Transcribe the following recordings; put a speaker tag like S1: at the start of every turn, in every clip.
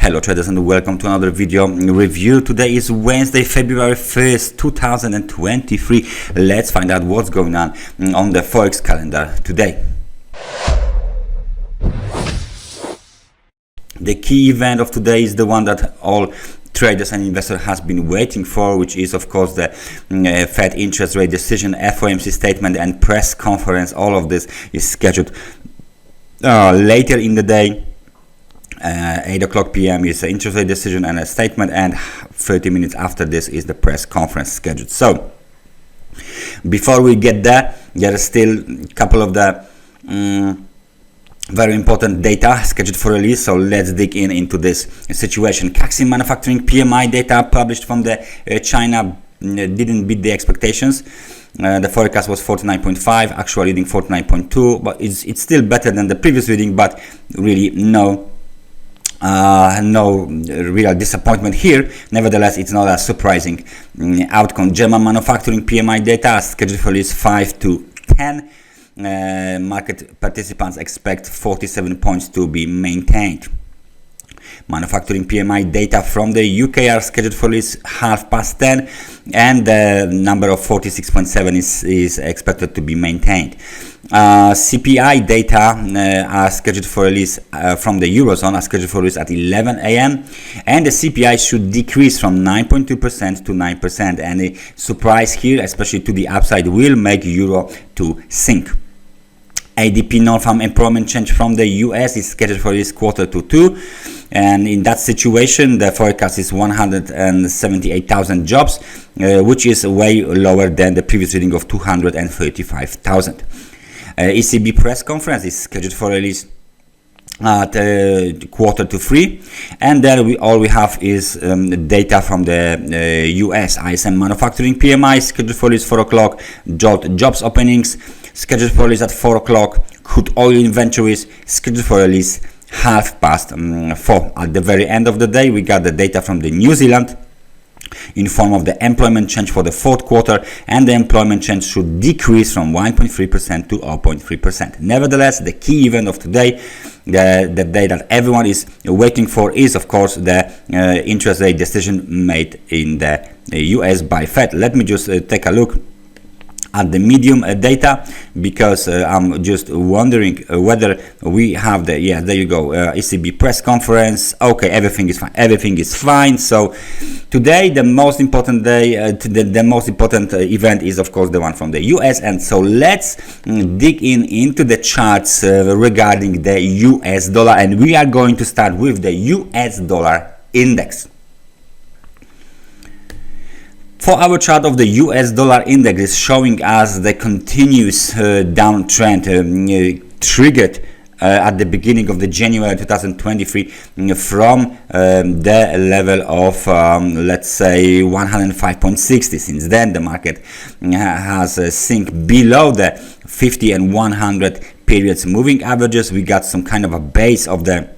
S1: Hello traders and welcome to another video review. Today is Wednesday, February 1st, 2023. Let's find out what's going on the Forex calendar today. The key event of today is the one that all traders and investors has been waiting for, which is of course the Fed interest rate decision, FOMC statement and press conference. All of this is scheduled later in the day. 8 o'clock p.m. is the interest rate decision and a statement, and 30 minutes after this is the press conference scheduled. So before we get there, there is still a couple of the very important data scheduled for release. So let's dig into this situation. Caixin Manufacturing PMI data published from the China didn't beat the expectations. The forecast was 49.5, actual reading 49.2, but it's still better than the previous reading, but really no real disappointment here. Nevertheless, it's not a surprising outcome. German manufacturing PMI data scheduled for release 5 to 10. Market participants expect 47 points to be maintained. Manufacturing PMI data from the UK are scheduled for release 10:30, and the number of 46.7 is expected to be maintained. CPI data are scheduled for release from the Eurozone are scheduled for release at 11 a.m. and the CPI should decrease from 9.2% to 9%. And a surprise here, especially to the upside, will make Euro to sink. ADP Non-Farm Employment Change from the US is scheduled for this quarter to 2, and in that situation the forecast is 178,000 jobs, which is way lower than the previous reading of 235,000. ECB press conference is scheduled for release at quarter to 3, and then all we have is data from the US. ISM Manufacturing PMI scheduled for release 4 o'clock. Jobs openings scheduled for release at 4 o'clock. Crude oil inventories scheduled for release 4:30. At the very end of the day, we got the data from the New Zealand in form of the employment change for the fourth quarter, and the employment change should decrease from 1.3% to 0.3%. Nevertheless, the key event of today, the day that everyone is waiting for, is of course the interest rate decision made in the US by Fed. Let me just take a look at the medium data, because I'm just wondering whether we have the, yeah, there you go, ECB press conference. Okay, everything is fine. So today the most important day, the most important event is of course the one from the US. And so let's dig into the charts regarding the US dollar, and we are going to start with the US dollar index. For our chart of the US dollar index is showing us the continuous downtrend triggered at the beginning of the January 2023 from the level of let's say 105.60. Since then the market has sunk below the 50 and 100 periods moving averages. We got some kind of a base of the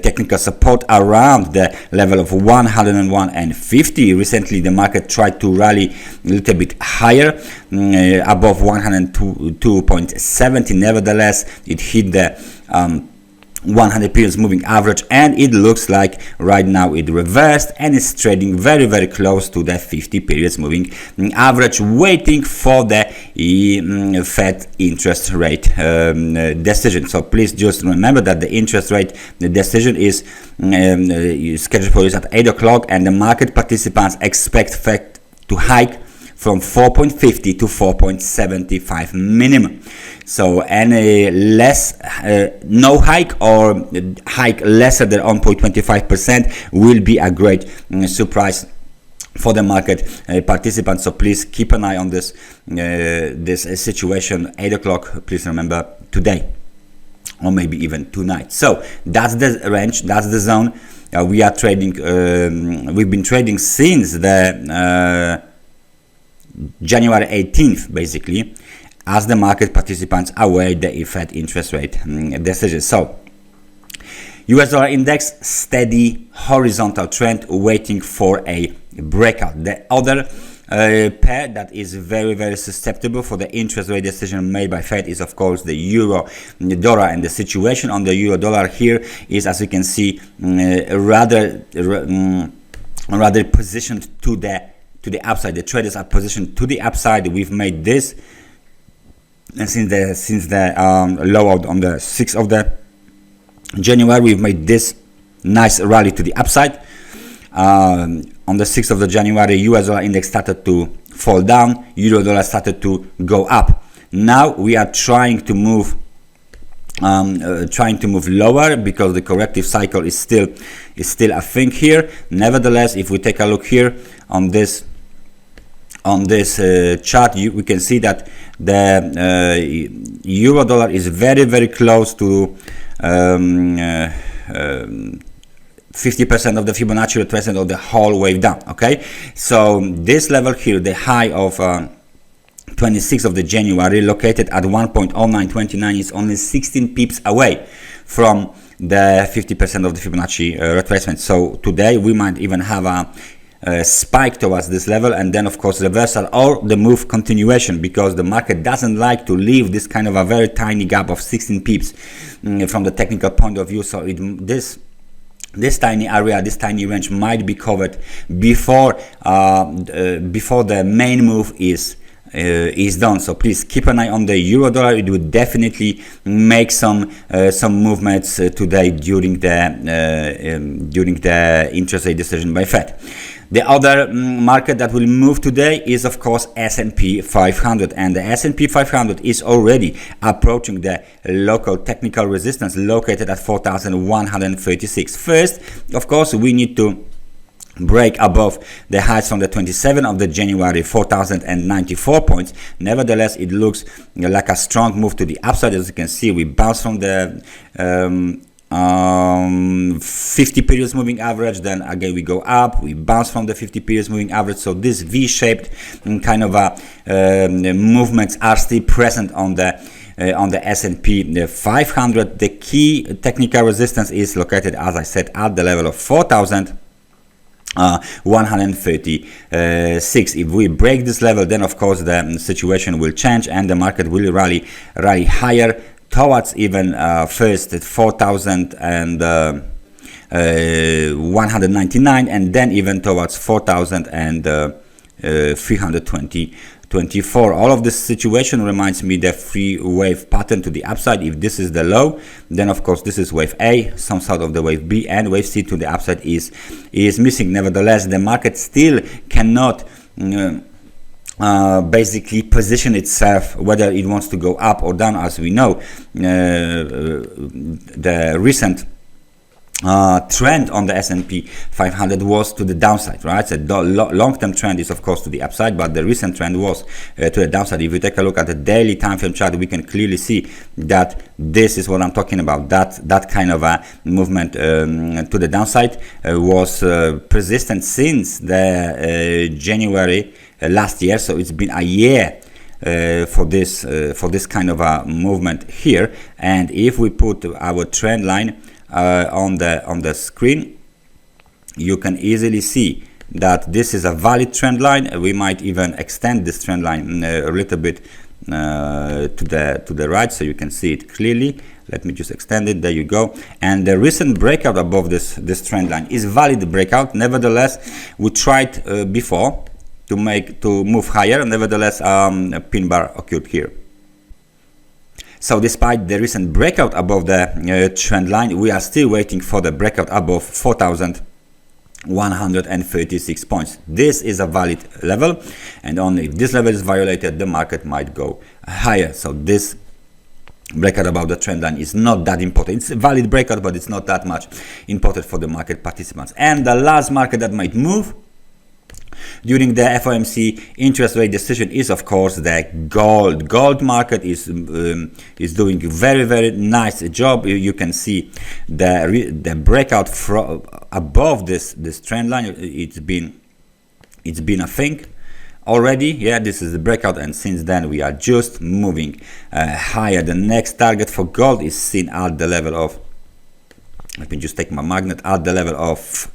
S1: technical support around the level of 101 and 50. Recently the market tried to rally a little bit higher, above 102.70. Nevertheless, it hit the 100 periods moving average, and it looks like right now it reversed and is trading very, very close to the 50 periods moving average, waiting for the Fed interest rate decision. So please just remember that the interest rate decision is scheduled for this at 8 o'clock, and the market participants expect Fed to hike from 4.50 to 4.75 minimum. So any less, no hike or hike lesser than 1.25% will be a great surprise for the market participants. So please keep an eye on this situation. 8 o'clock, please remember, today, or maybe even tonight. So that's the range, that's the zone we are trading. We've been trading since the January 18th, basically, as the market participants await the Fed interest rate decision. So US dollar index, steady horizontal trend waiting for a breakout. The other pair that is very susceptible for the interest rate decision made by Fed is of course the euro dollar, and the situation on the euro dollar here is, as you can see, rather positioned to the upside. The traders are positioned to the upside. We've made this, and since the low on the 6th of the January, we've made this nice rally to the upside. On the 6th of the January, US dollar index started to fall down, euro dollar started to go up. Now we are trying to move lower because the corrective cycle is still a thing here. Nevertheless, if we take a look here on this chart, we can see that the euro dollar is very close to 50% of the Fibonacci retracement of the whole wave down. Okay, so this level here, the high of 26th of the January, located at 1.0929, is only 16 pips away from the 50% of the Fibonacci retracement. So today we might even have a spike towards this level, and then of course reversal or the move continuation, because the market doesn't like to leave this kind of a very tiny gap of 16 pips from the technical point of view. So this tiny area, this tiny range might be covered before the main move is done. So please keep an eye on the euro dollar. It would definitely make some movements today during the interest rate decision by Fed. The other market that will move today is of course S&P 500, and the S&P 500 is already approaching the local technical resistance located at 4,136. First, of course, we need to break above the heights from the 27th of the January, 4,094 points. Nevertheless, it looks like a strong move to the upside. As you can see, we bounce from the 50 periods moving average, then again we go up, we bounce from the 50 periods moving average. So this V-shaped kind of movements are still present on the S&P 500. The key technical resistance is located, as I said, at the level of 4,136. If we break this level, then of course the situation will change and the market will rally higher towards even first at 4,199, and then even towards 4,324. All of this situation reminds me the free wave pattern to the upside. If this is the low, then of course this is wave A, some sort of the wave B, and wave C to the upside is missing. Nevertheless, the market still cannot basically position itself whether it wants to go up or down. As we know, the recent trend on the S&P 500 was to the downside, right? So the long-term trend is of course to the upside, but the recent trend was to the downside. If we take a look at the daily time frame chart, we can clearly see that this is what I'm talking about. That kind of a movement to the downside was persistent since the January last year. So it's been a year for this kind of a movement here. And if we put our trend line on the screen, you can easily see that this is a valid trend line. We might even extend this trend line a little bit to the right, so you can see it clearly. Let me just extend it. There you go. And the recent breakout above this trend line is valid breakout. Nevertheless, we tried before to move higher. Nevertheless, a pin bar occurred here. So despite the recent breakout above the trend line, we are still waiting for the breakout above 4,136 points. This is a valid level, and only if this level is violated, the market might go higher. So this breakout above the trend line is not that important. It's a valid breakout, but it's not that much important for the market participants. And the last market that might move during the FOMC interest rate decision is of course the gold. Gold market is doing a very nice job. You can see the breakout from above this trend line. It's been a thing already. Yeah, this is the breakout, and since then we are just moving higher. The next target for gold is seen at the level of, let me just take my magnet, at the level of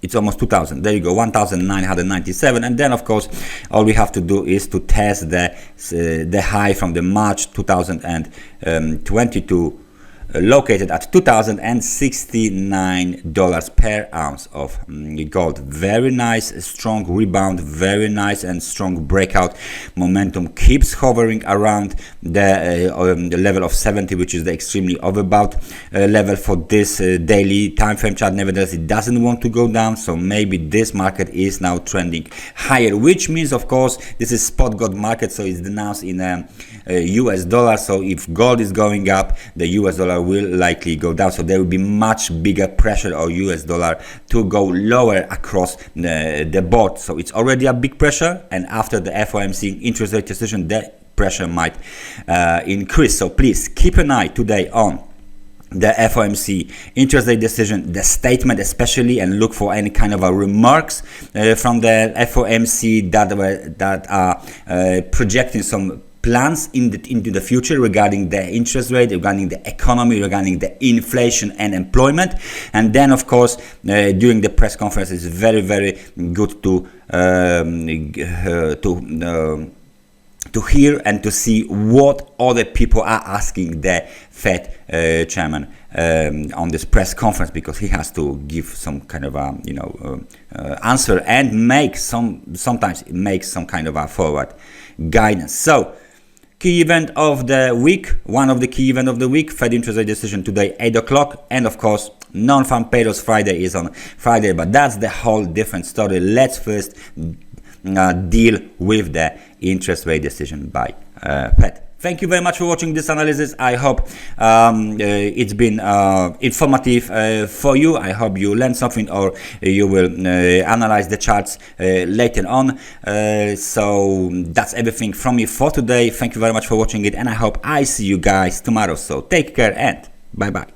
S1: it's almost 2000. There you go, 1997. And then of course all we have to do is to test the high from the March 2022, located at $2,069 per ounce of gold. Very nice, strong rebound, very nice and strong breakout. Momentum keeps hovering around the level of 70, which is the extremely overbought level for this daily time frame chart. Nevertheless, it doesn't want to go down, so maybe this market is now trending higher, which means of course this is spot gold market, so it's denounced in US dollar. So if gold is going up, the US dollar will likely go down, so there will be much bigger pressure on US dollar to go lower across the board. So it's already a big pressure, and after the FOMC interest rate decision, the pressure might increase. So please keep an eye today on the FOMC interest rate decision, the statement especially, and look for any kind of remarks from the FOMC that are projecting some plans into the future regarding the interest rate, regarding the economy, regarding the inflation and employment. And then of course during the press conference, it's very good to hear and to see what other people are asking the Fed chairman on this press conference, because he has to give some kind of answer and sometimes make some kind of a forward guidance. So key event of the week, one of the key event of the week, Fed interest rate decision today, 8 o'clock. And of course, non-farm payrolls Friday is on Friday, but that's the whole different story. Let's first deal with the interest rate decision by Fed. Thank you very much for watching this analysis. I hope it's been informative for you. I hope you learned something, or you will analyze the charts later on. So that's everything from me for today. Thank you very much for watching it, and I hope I see you guys tomorrow. So take care and bye bye.